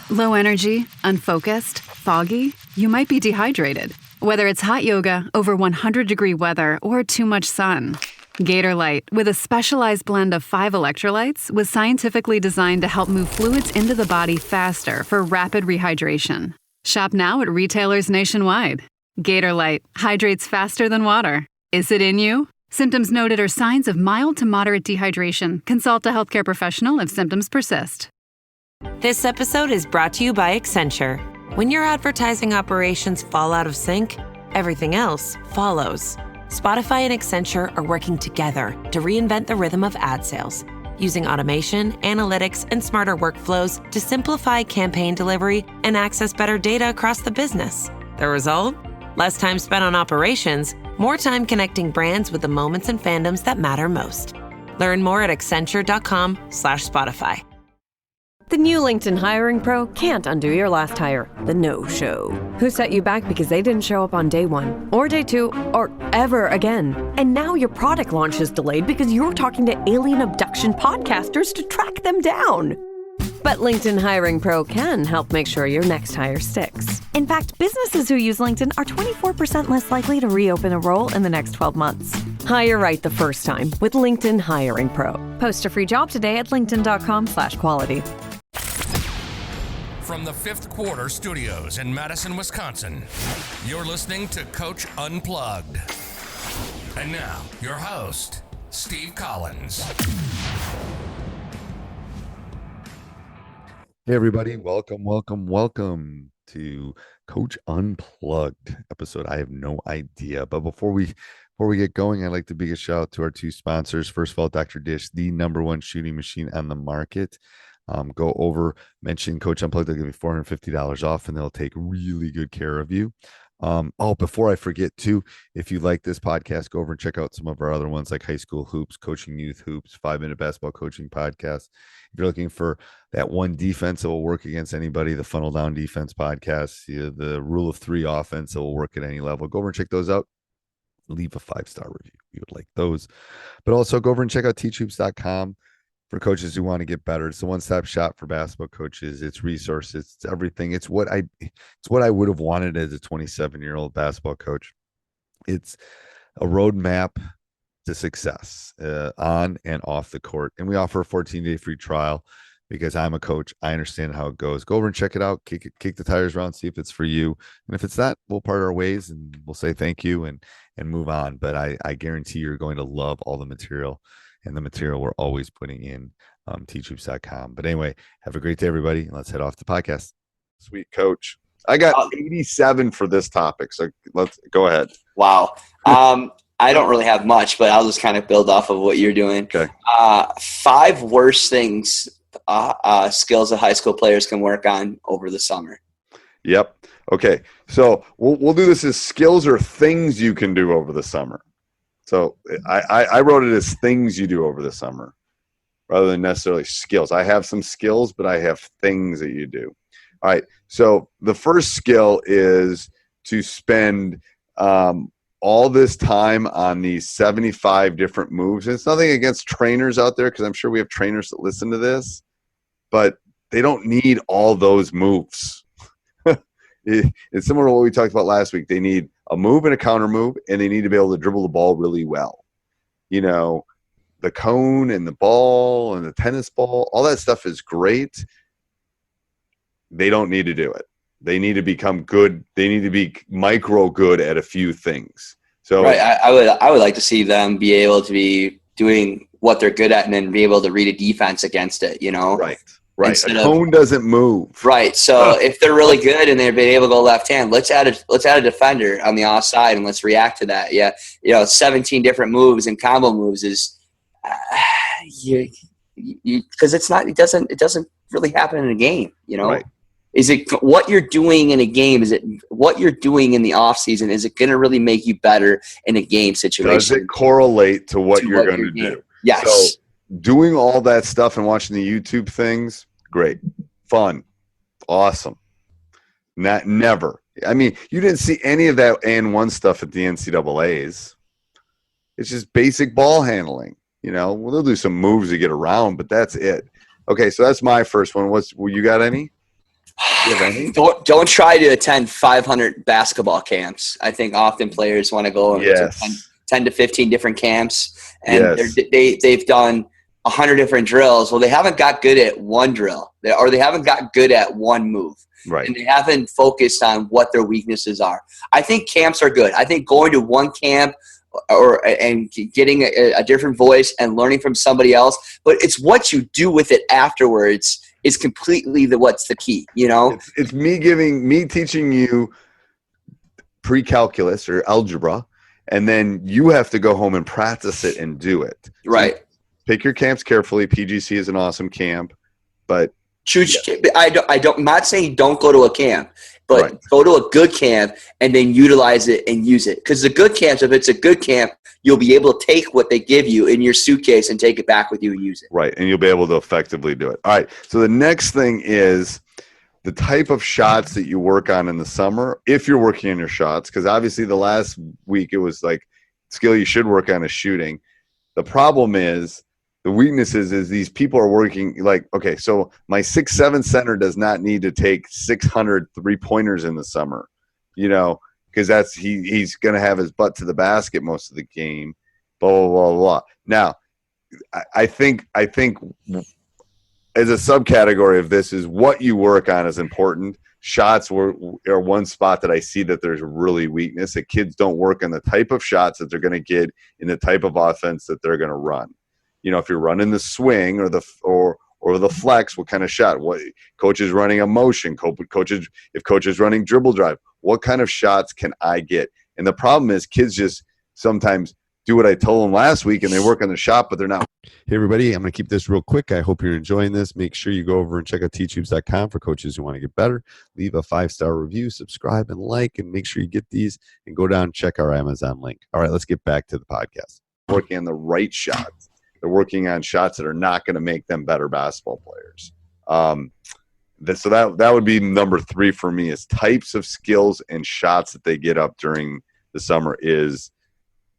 Low energy, unfocused, foggy? You might be dehydrated. Whether it's hot yoga, over 100-degree weather, or too much sun. Gator Light, with a specialized blend of 5 electrolytes, was scientifically designed to help move fluids into the body faster for rapid rehydration. Shop now at retailers nationwide. Gator Light hydrates faster than water. Is it in you? Symptoms noted are signs of mild to moderate dehydration. Consult a healthcare professional if symptoms persist. This episode is brought to you by Accenture. When your advertising operations fall out of sync, everything else follows. Spotify and Accenture are working together to reinvent the rhythm of ad sales, using automation, analytics, and smarter workflows to simplify campaign delivery and access better data across the business. The result? Less time spent on operations, more time connecting brands with the moments and fandoms that matter most. Learn more at accenture.com/Spotify. The new LinkedIn Hiring Pro can't undo your last hire, the no-show. Who set you back because they didn't show up on day 1, or day 2, or ever again. And now your product launch is delayed because you're talking to alien abduction podcasters to track them down. But LinkedIn Hiring Pro can help make sure your next hire sticks. In fact, businesses who use LinkedIn are 24% less likely to reopen a role in the next 12 months. Hire right the first time with LinkedIn Hiring Pro. Post a free job today at linkedin.com/quality. From the Fifth Quarter Studios in Madison, Wisconsin, you're listening to Coach Unplugged. And now, your host, Steve Collins. Hey everybody, welcome to Coach Unplugged episode. I have no idea, but before we get going, I'd like to big a shout out to our 2 sponsors. First of all, Dr. Dish, the #1 shooting machine on the market. Go over, mention Coach Unplugged, they'll give you $450 off, and they'll take really good care of you. Before I forget too, if you like this podcast, go over and check out some of our other ones like High School Hoops, Coaching Youth Hoops, 5-Minute Basketball Coaching Podcast. If you're looking for that one defense that will work against anybody, the Funnel Down Defense Podcast, the Rule of 3 offense that will work at any level, go over and check those out. Leave a 5-star review. We would like those. But also go over and check out teachhoops.com. For coaches who want to get better. It's the one-stop shop for basketball coaches. It's resources, it's everything. It's what I would have wanted as a 27-year-old basketball coach. It's a roadmap to success on and off the court. And we offer a 14-day free trial because I'm a coach. I understand how it goes. Go over and check it out. Kick the tires around, see if it's for you. And if it's not, we'll part our ways and we'll say thank you and move on. But I guarantee you're going to love all the material. And the material we're always putting in teachhoops.com. But anyway, have a great day, everybody. Let's head off the podcast. Sweet coach. I got 87 for this topic, so let's go ahead. Wow. I don't really have much, but I'll just kind of build off of what you're doing. Okay. 5 worst things skills that high school players can work on over the summer. Yep. Okay. So we'll do this as skills or things you can do over the summer. So I wrote it as things you do over the summer rather than necessarily skills. I have some skills, but I have things that you do. All right. So the first skill is to spend all this time on these 75 different moves. And it's nothing against trainers out there because I'm sure we have trainers that listen to this, but they don't need all those moves. It's similar to what we talked about last week. They need a move and a counter move, and they need to be able to dribble the ball really well. You know, the cone and the ball and the tennis ball, all that stuff is great. They don't need to do it. They need to become good. They need to be micro good at a few things. So right, I would like to see them be able to be doing what they're good at and then be able to read a defense against it, you know? Right. A cone doesn't move. Right. So if they're really good and they're being able to go left hand, let's add a defender on the offside and let's react to that. Yeah. 17 different moves and combo moves is because it doesn't really happen in a game, you know? Right. Is it what you're doing in a game? Is it what you're doing in the off season? Is it going to really make you better in a game situation? Does it correlate to what you're going to do? Yes. So doing all that stuff and watching the YouTube things, great, fun, awesome. Never. I mean, you didn't see any of that and one stuff at the NCAAs. It's just basic ball handling. They'll do some moves to get around, but that's it. Okay, so that's my first one. You got any? Do you have any? Don't try to attend 500 basketball camps. I think often players want to go to 10 to 15 different camps, and they've done 100 different drills. Well, they haven't got good at one drill, or they haven't got good at one move. Right. And they haven't focused on what their weaknesses are. I think camps are good. I think going to one camp and getting a different voice and learning from somebody else, but it's what you do with it afterwards is completely what's the key, you know? It's me teaching you pre-calculus or algebra, and then you have to go home and practice it and do it. Right. So pick your camps carefully. PGC is an awesome camp, but I'm not saying don't go to a camp, but go to a good camp and then utilize it and use it. Because the good camps, if it's a good camp, you'll be able to take what they give you in your suitcase and take it back with you and use it. Right, and you'll be able to effectively do it. All right, so the next thing is the type of shots that you work on in the summer, if you're working on your shots, because obviously the last week it was like skill you should work on is shooting. The problem is the weaknesses is these people are working like, okay, so my 6'7" center does not need to take 600 3-pointers in the summer, you know, because that's he's going to have his butt to the basket most of the game, blah, blah, blah, blah. Now, I think as a subcategory of this is what you work on is important. Shots are one spot that I see that there's really weakness, that kids don't work on the type of shots that they're going to get in the type of offense that they're going to run. You know, if you're running the swing or the flex, what kind of shot? What coach is running a motion? If coach is running dribble drive, what kind of shots can I get? And the problem is kids just sometimes do what I told them last week and they work on the shot, but they're not. Hey, everybody, I'm going to keep this real quick. I hope you're enjoying this. Make sure you go over and check out teachhoops.com for coaches who want to get better. Leave a 5-star review, subscribe, and like, and make sure you get these and go down and check our Amazon link. All right, let's get back to the podcast. Working on the right shots. They're working on shots that are not going to make them better basketball players. So that would be number 3 for me is types of skills and shots that they get up during the summer is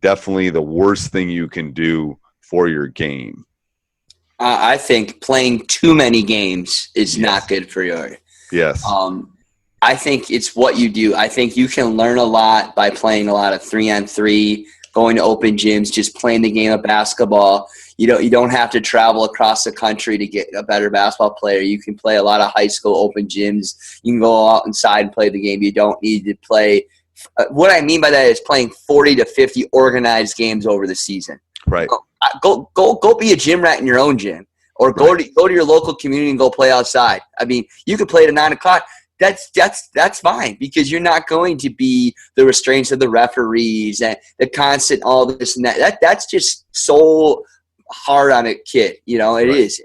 definitely the worst thing you can do for your game. I think playing too many games is not good for you. Yes. I think it's what you do. I think you can learn a lot by playing a lot of 3-on-3, going to open gyms, just playing the game of basketball. You don't have to travel across the country to get a better basketball player. You can play a lot of high school open gyms. You can go out inside and play the game. You don't need to play. What I mean by that is playing 40 to 50 organized games over the season. Right. Go be a gym rat in your own gym, or go to your local community and go play outside. I mean, you could play at 9 o'clock. That's fine, because you're not going to be the restraints of the referees and the constant all this and that. That's just so hard on a kid. You know, it is.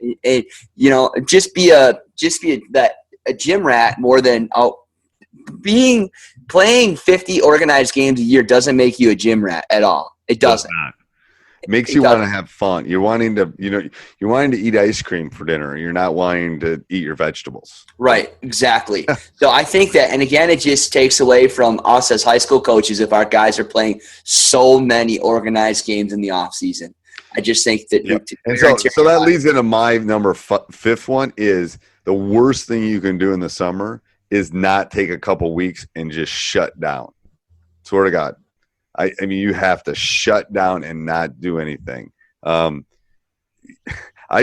Just be a gym rat more than playing 50 organized games a year doesn't make you a gym rat at all. It doesn't. It makes you want to have fun. You're wanting to eat ice cream for dinner. You're not wanting to eat your vegetables. Right. Exactly. So I think that, and again, it just takes away from us as high school coaches if our guys are playing so many organized games in the off season. I just think that. Yep. And so that leads into my number 5th one is the worst thing you can do in the summer is not take a couple weeks and just shut down. Swear to God. I mean, you have to shut down and not do anything. I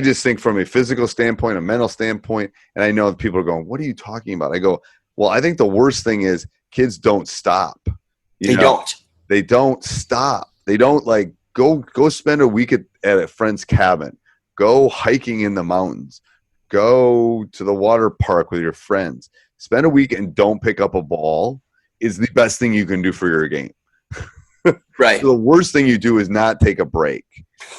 just think from a physical standpoint, a mental standpoint, and I know that people are going, what are you talking about? I go, well, I think the worst thing is kids don't stop. They don't stop. They don't like go spend a week at a friend's cabin. Go hiking in the mountains. Go to the water park with your friends. Spend a week and don't pick up a ball is the best thing you can do for your game. Right. So the worst thing you do is not take a break.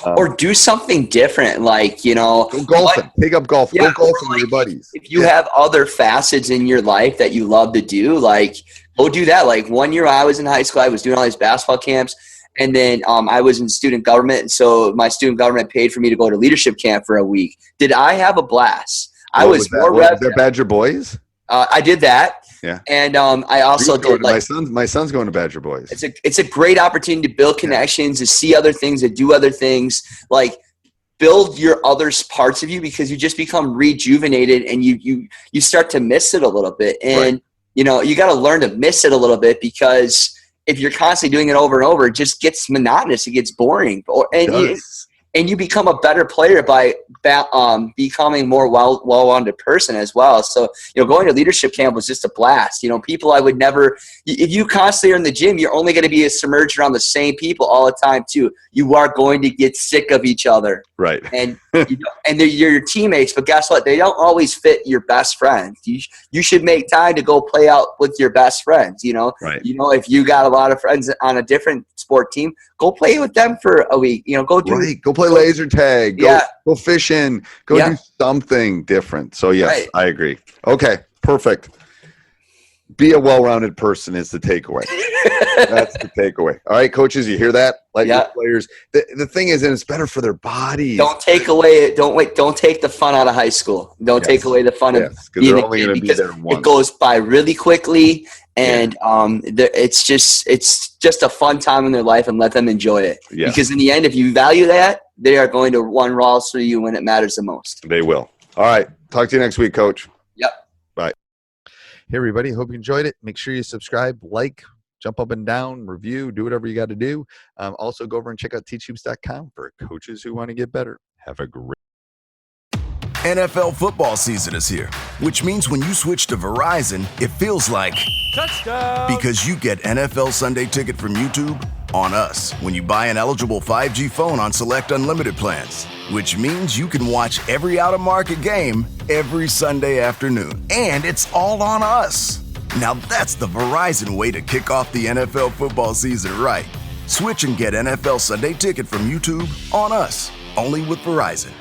Or do something different, like, go golfing. Take up golf. Go golfing with your buddies. If you have other facets in your life that you love to do, like, go do that. Like, one year I was in high school, I was doing all these basketball camps, and then I was in student government, so my student government paid for me to go to leadership camp for a week. Did I have a blast? Was that Badger Boys? I did that. Yeah. And I also did my son's going to Badger Boys. It's a great opportunity to build connections, to see other things, to do other things. Like, build your other parts of you, because you just become rejuvenated and you start to miss it a little bit. And, you know, you got to learn to miss it a little bit, because if you're constantly doing it over and over, it just gets monotonous. It gets boring. And you become a better player by becoming more well-rounded person as well. So, you know, going to leadership camp was just a blast. You know, people I would never – if you constantly are in the gym, you're only going to be submerged around the same people all the time too. You are going to get sick of each other. Right. And and they're your teammates, but guess what? They don't always fit your best friends. You should make time to go play out with your best friends, you know. Right. You know, if you got a lot of friends on a different sport team, go play with them for a week. You know, go play laser tag. Go fishing. Go do something different. So yes, I agree. Okay, perfect. Be a well-rounded person is the takeaway. That's the takeaway. All right, coaches, you hear that? Let your players. The thing is, and it's better for their bodies. Don't take away. Don't take the fun out of high school. Don't take away the fun of being a kid, because it goes by really quickly, and it's just a fun time in their life, and let them enjoy it. Yeah. Because in the end, if you value that, they are going to run raws for you when it matters the most. They will. All right. Talk to you next week, Coach. Yep. Bye. Hey, everybody. Hope you enjoyed it. Make sure you subscribe, like, jump up and down, review, do whatever you got to do. Also, go over and check out teachhoops.com for coaches who want to get better. Have a great NFL football season is here, which means when you switch to Verizon, it feels like touchdown, because you get NFL Sunday Ticket from YouTube on us when you buy an eligible 5G phone on select unlimited plans, which means you can watch every out-of-market game every Sunday afternoon, and it's all on us. Now that's the Verizon way to kick off the NFL football season right. Switch and get NFL Sunday Ticket from YouTube on us, only with Verizon.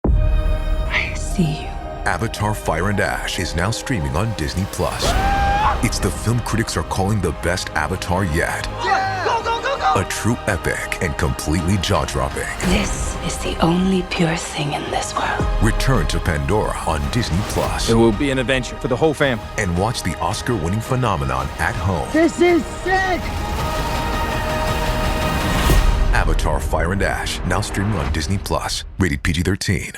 I see you. Avatar: Fire and Ash is now streaming on Disney+. It's the film critics are calling the best Avatar yet. Yeah! Go, go, go, go! A true epic and completely jaw-dropping. This is the only pure thing in this world. Return to Pandora on Disney+. It will be an adventure for the whole family. And watch the Oscar-winning phenomenon at home. This is sick! Avatar: Fire and Ash, now streaming on Disney+. Rated PG-13.